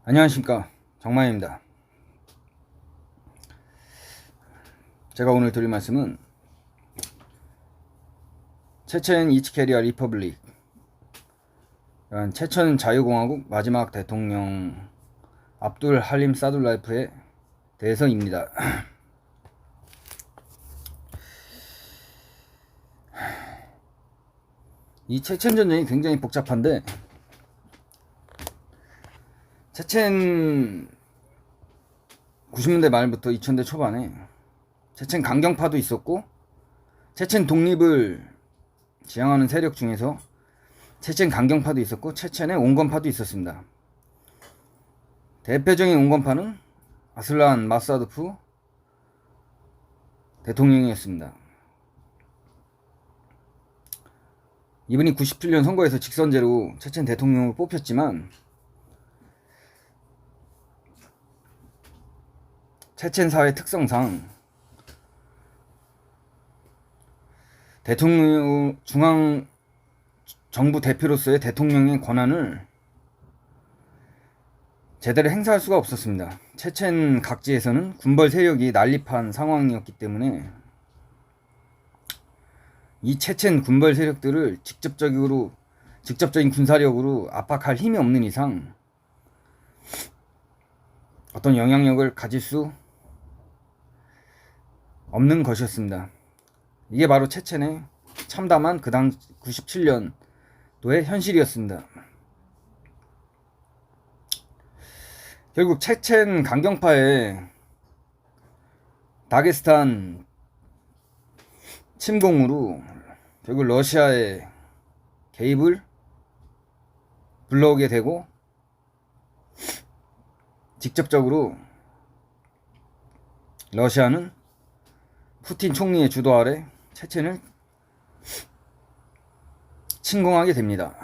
안녕하십니까, 정마입니다. 제가 오늘 드릴 말씀은 체첸 이치케리아 리퍼블릭, 체첸 자유공화국 마지막 대통령 압둘 할림 사둘라이프에 대해서입니다. 이 체첸 전쟁이 굉장히 복잡한데, 체첸 90년대 말부터 2000대 초반에 체첸 강경파도 있었고, 체첸 독립을 지향하는 세력 중에서 체첸 강경파도 있었고, 체첸의 온건파도 있었습니다. 대표적인 온건파는 아슬란 마사도프 대통령이었습니다. 이분이 97년 선거에서 직선제로 체첸 대통령을 뽑혔지만, 체첸 사회 특성상 대통령, 중앙 정부 대표로서의 대통령의 권한을 제대로 행사할 수가 없었습니다. 체첸 각지에서는 군벌 세력이 난립한 상황이었기 때문에 이 체첸 군벌 세력들을 직접적인 군사력으로 압박할 힘이 없는 이상 어떤 영향력을 가질 수 없는 것이었습니다. 이게 바로 체첸의 참담한 그 당 97년도의 현실이었습니다. 결국 체첸 강경파의 다게스탄 침공으로 결국 러시아의 개입을 불러오게 되고, 직접적으로 러시아는 푸틴 총리의 주도 아래 체첸을 침공하게 됩니다.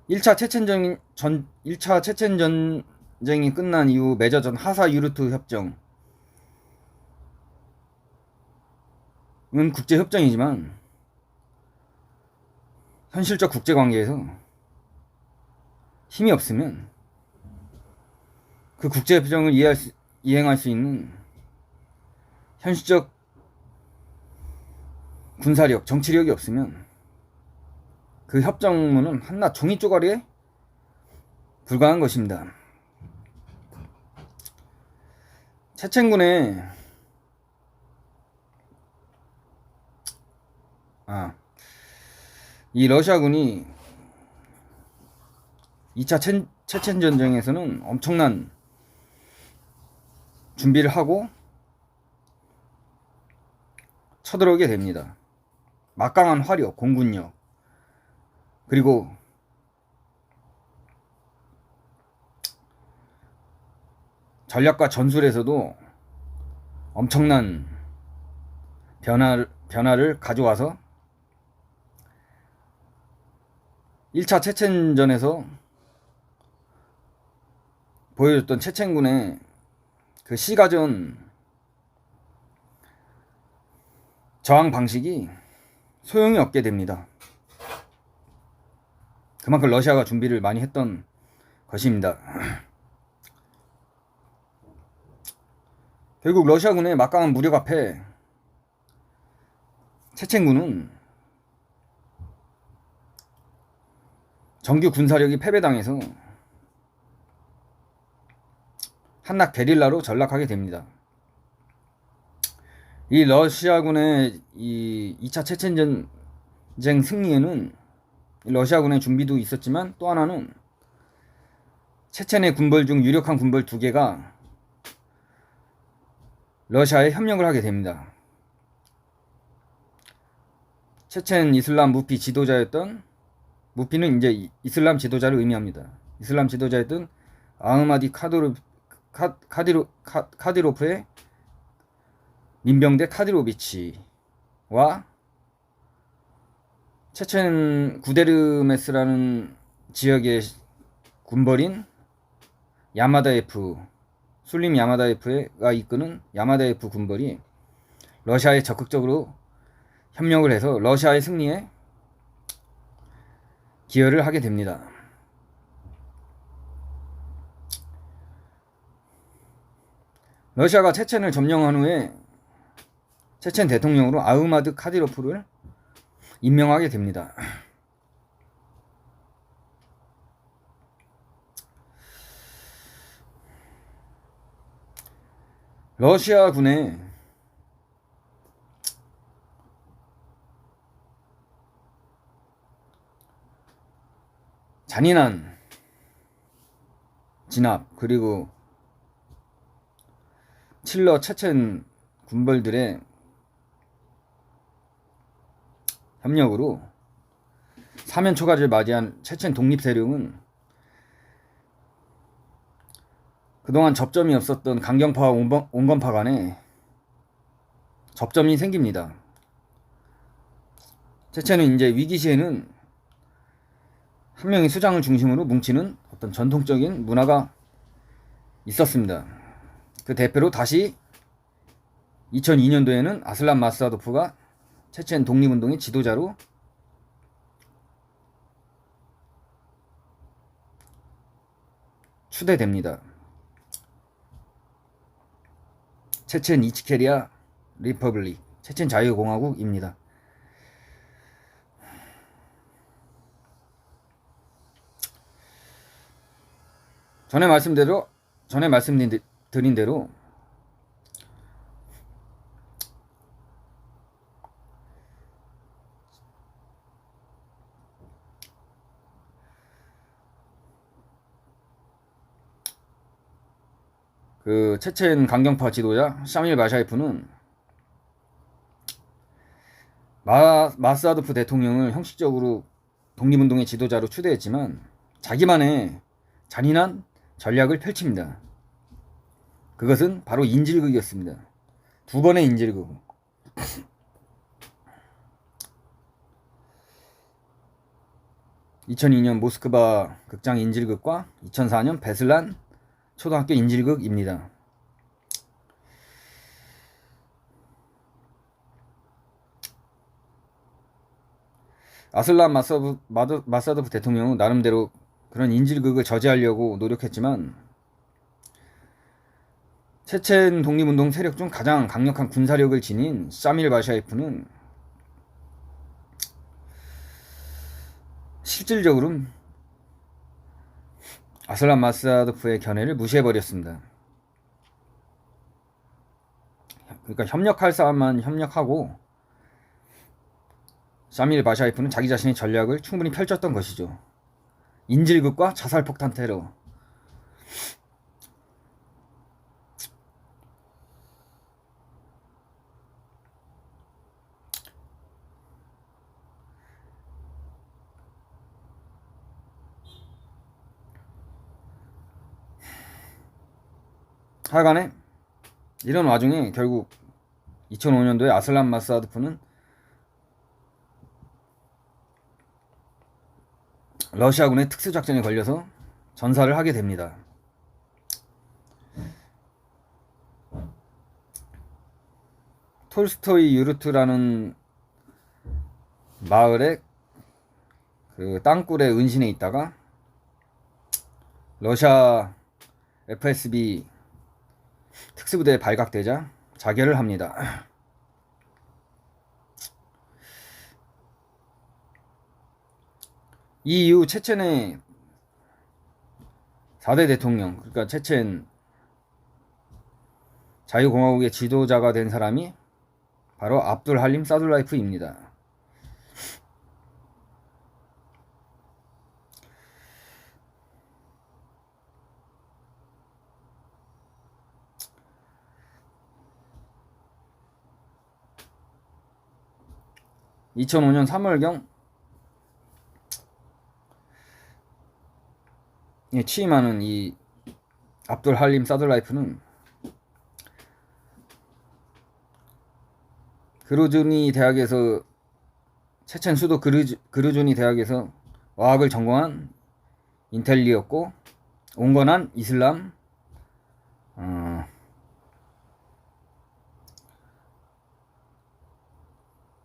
1차 체첸 전쟁이 끝난 이후 맺어진 하사-유르트 협정은 국제협정이지만 현실적 국제관계에서 힘이 없으면 그 국제협정을 이행할 수 있는 현실적 군사력, 정치력이 없으면 그 협정문은 한낱 종이 쪼가리에 불과한 것입니다. 체첸군의 이 러시아군이 2차 체첸 전쟁에서는 엄청난 준비를 하고 쳐들어오게 됩니다. 막강한 화력, 공군력, 그리고 전략과 전술에서도 엄청난 변화를 가져와서 1차 체첸전에서 보여줬던 체첸군의 그 시가전 저항 방식이 소용이 없게 됩니다. 그만큼 러시아가 준비를 많이 했던 것입니다. 결국 러시아군의 막강한 무력 앞에 체첸군은 정규 군사력이 패배당해서 한낱 게릴라로 전락하게 됩니다. 이 러시아군의 이 2차 체첸 전쟁 승리에는 러시아군의 준비도 있었지만, 또 하나는 체첸의 군벌 중 유력한 군벌 2개가 러시아에 협력을 하게 됩니다. 체첸 이슬람 무피 지도자였던, 무피는 이제 이슬람 지도자를 의미합니다. 이슬람 지도자였던 아흐마디 카디로프의 민병대 카디로비치와 체첸 구데르메스라는 지역의 군벌인 술림 야마다예프가 이끄는 야마다예프 군벌이 러시아에 적극적으로 협력을 해서 러시아의 승리에 기여를 하게 됩니다. 러시아가 체첸을 점령한 후에 체첸 대통령으로 아흐마드 카디로프를 임명하게 됩니다. 러시아군의 잔인한 진압 그리고 칠러 체첸 군벌들의 협력으로 사면 초가를 맞이한 체첸 독립 세력은 그동안 접점이 없었던 강경파와 온건파 간에 접점이 생깁니다. 체첸은 이제 위기 시에는 한 명의 수장을 중심으로 뭉치는 어떤 전통적인 문화가 있었습니다. 그 대표로 다시 2002년도에는 아슬란 마스아도프가 체첸 독립운동의 지도자로 추대됩니다. 체첸 이치케리아 리퍼블릭, 체첸 자유공화국입니다. 전에 말씀드린 대로 그 체첸 강경파 지도자 샤밀 바샤이프는 마스아도프 대통령을 형식적으로 독립운동의 지도자로 추대했지만 자기만의 잔인한 전략을 펼칩니다. 그것은 바로 인질극이었습니다. 두 번의 인질극. 2002년 모스크바 극장 인질극과 2004년 베슬란 초등학교 인질극입니다. 아슬란 마사도프 대통령은 나름대로 그런 인질극을 저지하려고 노력했지만 체첸 독립운동 세력 중 가장 강력한 군사력을 지닌 샤밀 바샤이프는 실질적으로는 아슬란 마사도프의 견해를 무시해버렸습니다. 그러니까 협력할 사람만 협력하고 샤밀 바샤이프는 자기 자신의 전략을 충분히 펼쳤던 것이죠. 인질극과 자살폭탄 테러. 하여간에 이런 와중에 결국 2005년도에 아슬란 마사도프는 러시아군의 특수작전에 걸려서 전사를 하게 됩니다. 톨스토이 유르트라는 마을에 그 땅굴에 은신해 있다가 러시아 FSB 특수부대에 발각되자 자결을 합니다. 이 이후 체첸의 4대 대통령, 그러니까 체첸 자유공화국의 지도자가 된 사람이 바로 압둘 할림 사둘라이프입니다. (2005년 3월경) 취임하는 이 압둘 할림 사둘라이프는 그루즈니 대학에서 체첸 수도 그루즈니 대학에서 어학을 전공한 인텔리였고 온건한 이슬람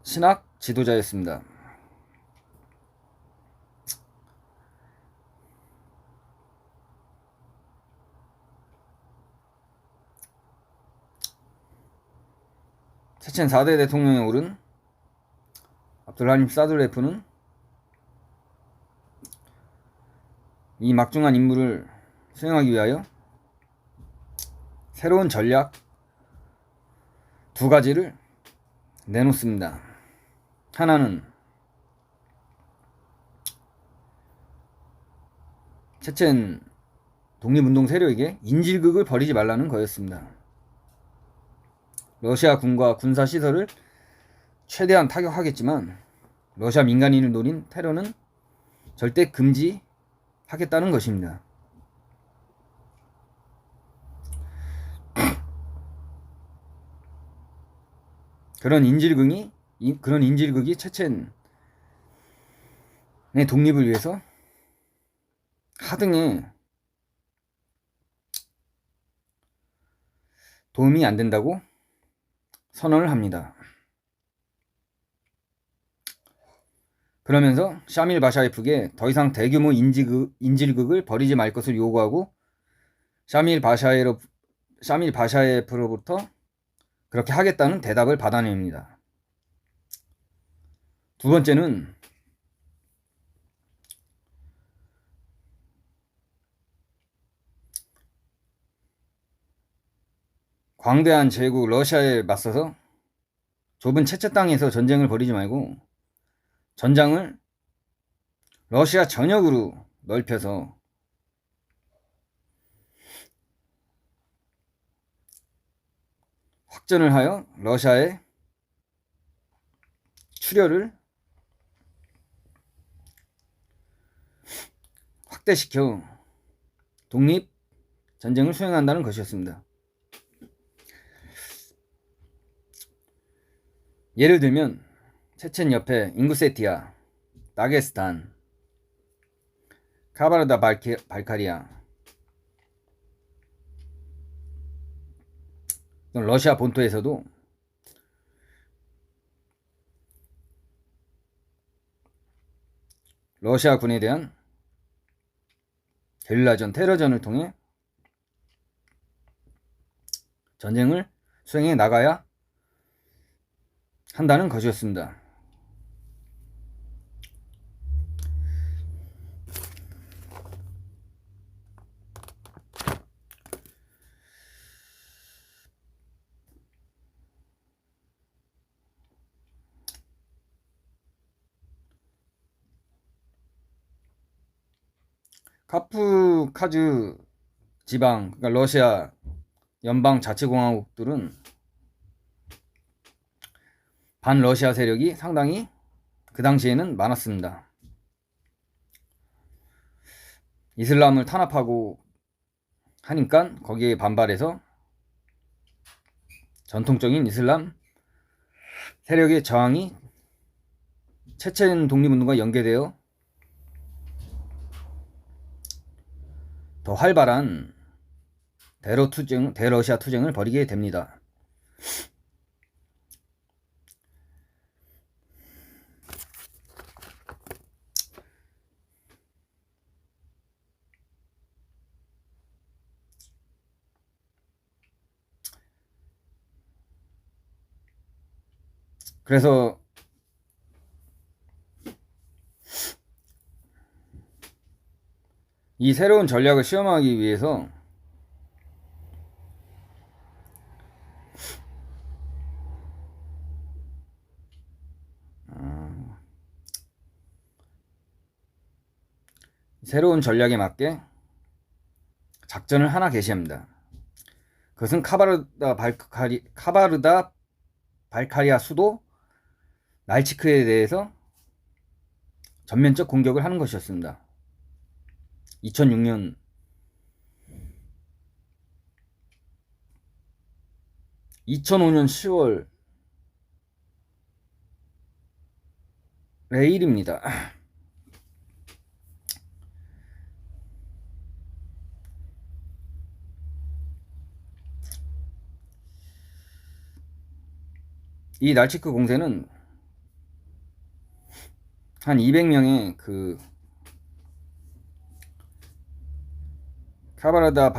신학 지도자였습니다. 체첸 4대 대통령에 오른 압둘하림 사두레프는 이 막중한 임무를 수행하기 위하여 새로운 전략 두 가지를 내놓습니다. 하나는 체첸 독립운동 세력에게 인질극을 벌이지 말라는 거였습니다. 러시아 군과 군사 시설을 최대한 타격하겠지만 러시아 민간인을 노린 테러는 절대 금지하겠다는 것입니다. 그런 인질극이 체첸의 독립을 위해서 하등에 도움이 안 된다고 선언을 합니다. 그러면서 샤밀 바샤예프에게 더 이상 대규모 인질극을 벌이지 말 것을 요구하고 샤밀 바샤예프로부터 그렇게 하겠다는 대답을 받아냅니다. 두 번째는 광대한 제국 러시아에 맞서서 좁은 체체 땅에서 전쟁을 벌이지 말고 전장을 러시아 전역으로 넓혀서 확전을 하여 러시아의 출혈을 확대시켜 독립 전쟁을 수행한다는 것이었습니다. 예를 들면 체첸 옆에 잉구세티아, 다게스탄, 카바르다-발카리아, 러시아 본토에서도 러시아 군에 대한 게릴라전, 테러전을 통해 전쟁을 수행해 나가야 한다는 것이었습니다. 카프카즈 지방, 그러니까 러시아 연방 자치공화국들은 반러시아 세력이 상당히 그 당시에는 많았습니다. 이슬람을 탄압하고 하니까 거기에 반발해서 전통적인 이슬람 세력의 저항이 체첸 독립운동과 연계되어 더 활발한 대러시아 투쟁을 벌이게 됩니다. 그래서 이 새로운 전략을 시험하기 위해서 새로운 전략에 맞게 작전을 하나 개시합니다. 그것은 카바르다 발카리아 수도 날치크에 대해서 전면적 공격을 하는 것이었습니다. 2005년 10월의 일입니다. 이 날치크 공세는 한 200명의 그 카바르다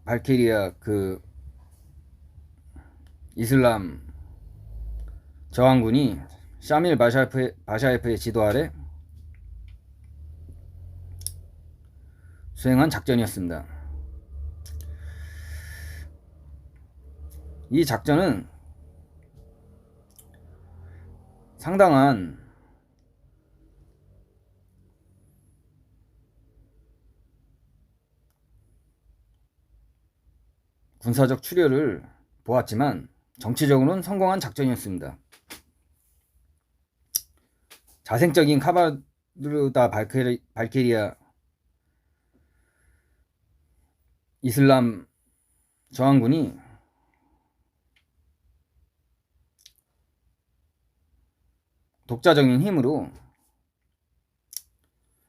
발카리아 그 이슬람 저항군이 샤밀 바샤예프의 지도 아래 수행한 작전이었습니다. 이 작전은 상당한 군사적 출혈을 보았지만 정치적으로는 성공한 작전이었습니다. 자생적인 카바르다 발케리아 이슬람 저항군이 독자적인 힘으로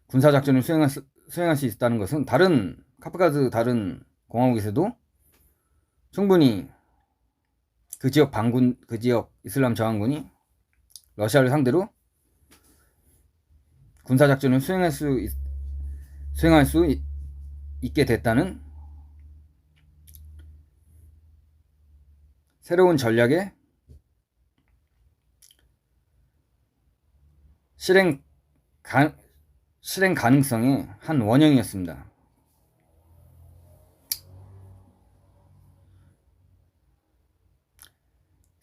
군사작전을 수행할 수 있다는 것은 카프카즈 다른 공화국에서도 충분히 그 지역 이슬람 저항군이 러시아를 상대로 군사작전을 수행할 수 있게 됐다는 새로운 전략의 실행 가능성의 한 원형이었습니다.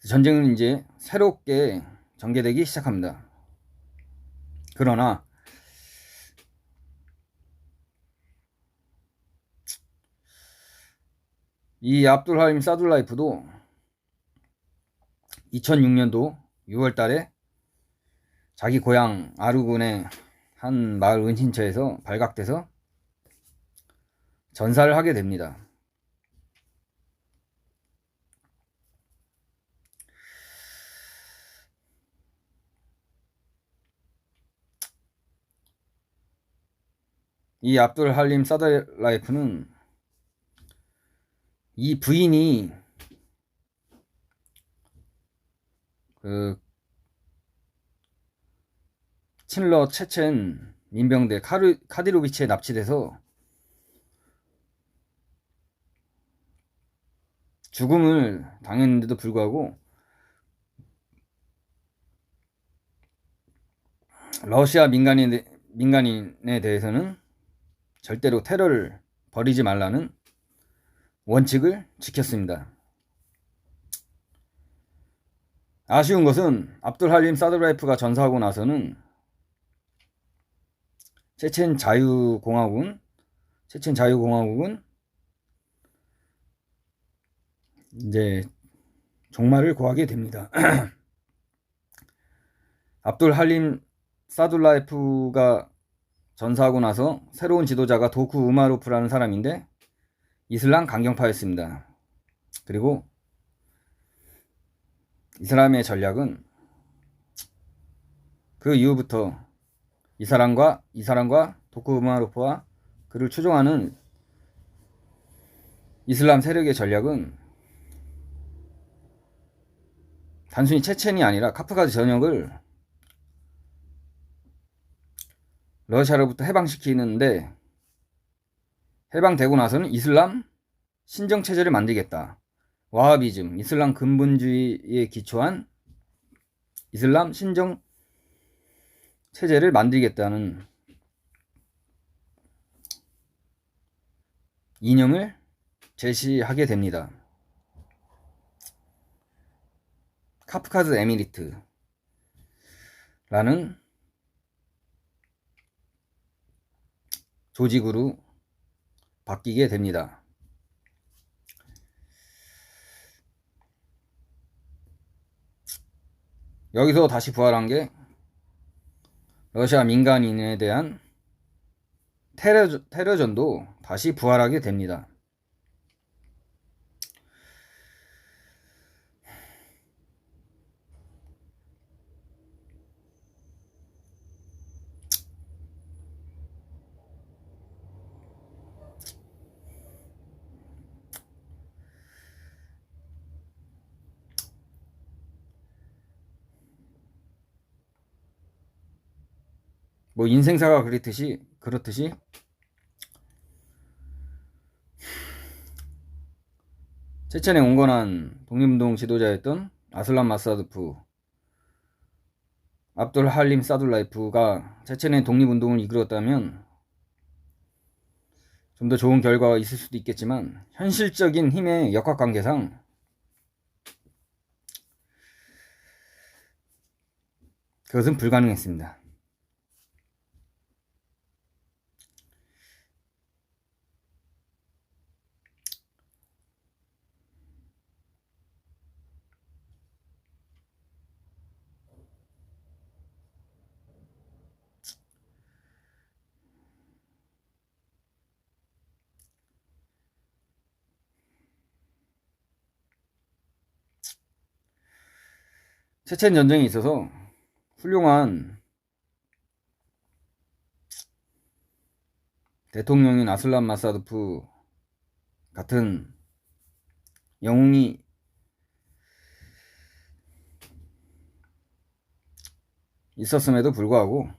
전쟁은 이제 새롭게 전개되기 시작합니다. 그러나 이 압둘 할림 사둘라이프도 2006년도 6월 달에 자기 고향 아르군의 한 마을 은신처에서 발각돼서 전사를 하게 됩니다. 이 압둘 할림 사둘라이프는 이 부인이 그 친러 체첸 민병대 카디로비치에 납치돼서 죽음을 당했는데도 불구하고 러시아 민간인에 대해서는 절대로 테러를 벌이지 말라는 원칙을 지켰습니다. 아쉬운 것은 압둘 할림 사드라이프가 전사하고 나서는 체첸 자유공화국은 이제 종말을 고하게 됩니다. 압둘 할림 사둘라이프가 전사하고 나서 새로운 지도자가 도쿠 우마로프라는 사람인데 이슬람 강경파였습니다. 그리고 이 사람의 전략은 그 이후부터 이 사람과 도쿠 우마로프와 그를 추종하는 이슬람 세력의 전략은 단순히 체첸이 아니라 카프카즈 전역을 러시아로부터 해방시키는데, 해방되고 나서는 이슬람 신정체제를 만들겠다. 와하비즘, 이슬람 근본주의에 기초한 이슬람 신정체제를 만들겠다는 이념을 제시하게 됩니다. 카프카즈 에미리트라는 조직으로 바뀌게 됩니다. 여기서 다시 부활한 게 러시아 민간인에 대한 테러전도 다시 부활하게 됩니다. 뭐 인생사가 그렇듯이 체첸의 온건한 독립운동 지도자였던 아슬란 마사드프, 압돌 할림 사둘라이프가 체첸의 독립운동을 이끌었다면 좀 더 좋은 결과가 있을 수도 있겠지만 현실적인 힘의 역학관계상 그것은 불가능했습니다. 체첸 전쟁에 있어서 훌륭한 대통령인 아슬란 마사드프 같은 영웅이 있었음에도 불구하고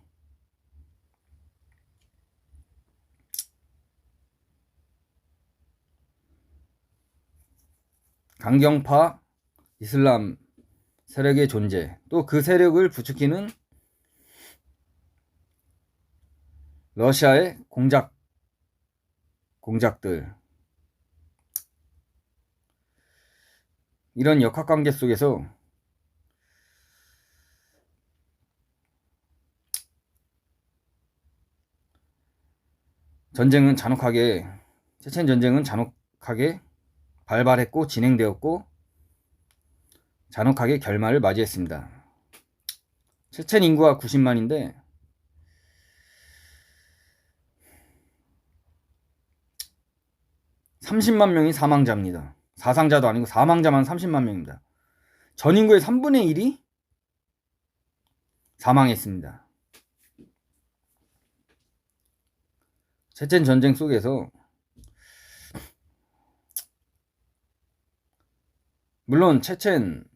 강경파 이슬람 세력의 존재, 또 그 세력을 부추기는 러시아의 공작들, 이런 역학관계 속에서 체첸 전쟁은 잔혹하게 발발했고 진행되었고 잔혹하게 결말을 맞이했습니다. 체첸 인구가 90만인데 30만 명이 사망자입니다. 사상자도 아니고 사망자만 30만 명입니다. 전 인구의 3분의 1이 사망했습니다. 체첸 전쟁 속에서 물론 체첸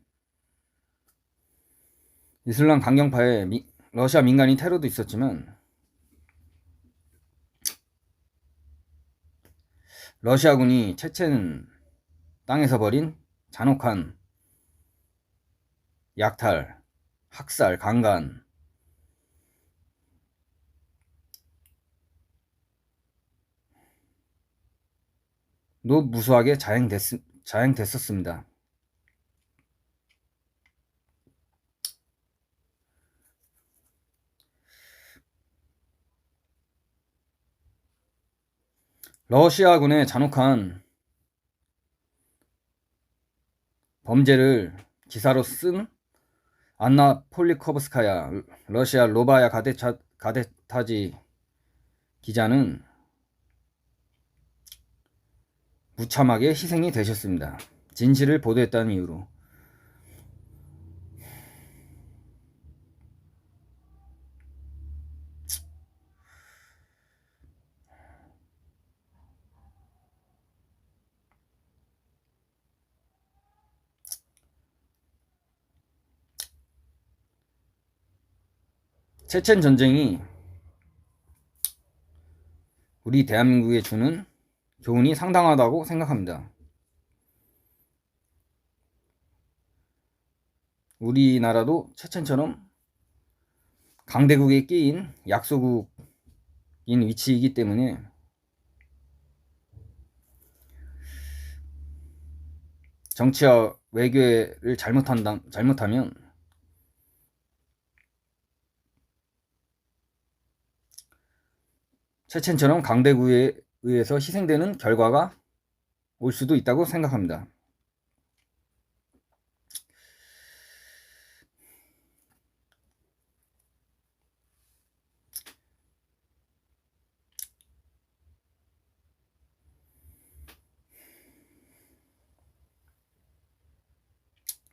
이슬람 강경파의 러시아 민간인 테러도 있었지만 러시아군이 체첸 땅에서 벌인 잔혹한 약탈, 학살, 강간, 도 무수하게 자행됐었습니다. 러시아군의 잔혹한 범죄를 기사로 쓴 안나 폴리코브스카야 러시아 로바야 가데타지 기자는 무참하게 희생이 되셨습니다. 진실을 보도했다는 이유로. 체첸 전쟁이 우리 대한민국에 주는 교훈이 상당하다고 생각합니다. 우리나라도 체첸처럼 강대국에 끼인 약소국인 위치이기 때문에 정치와 외교를 잘못하면 체첸처럼 강대국에 의해서 희생되는 결과가 올 수도 있다고 생각합니다.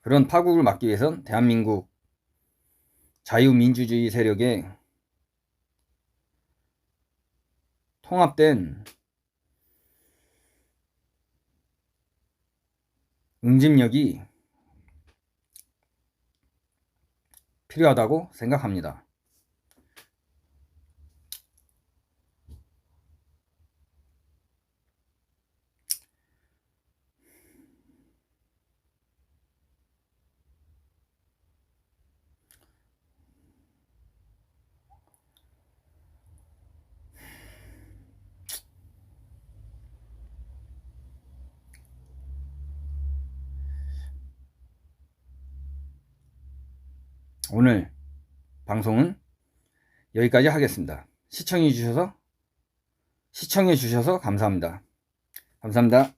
그런 파국을 막기 위해선 대한민국 자유민주주의 세력의 통합된 응집력이 필요하다고 생각합니다. 오늘 방송은 여기까지 하겠습니다. 시청해 주셔서 감사합니다. 감사합니다.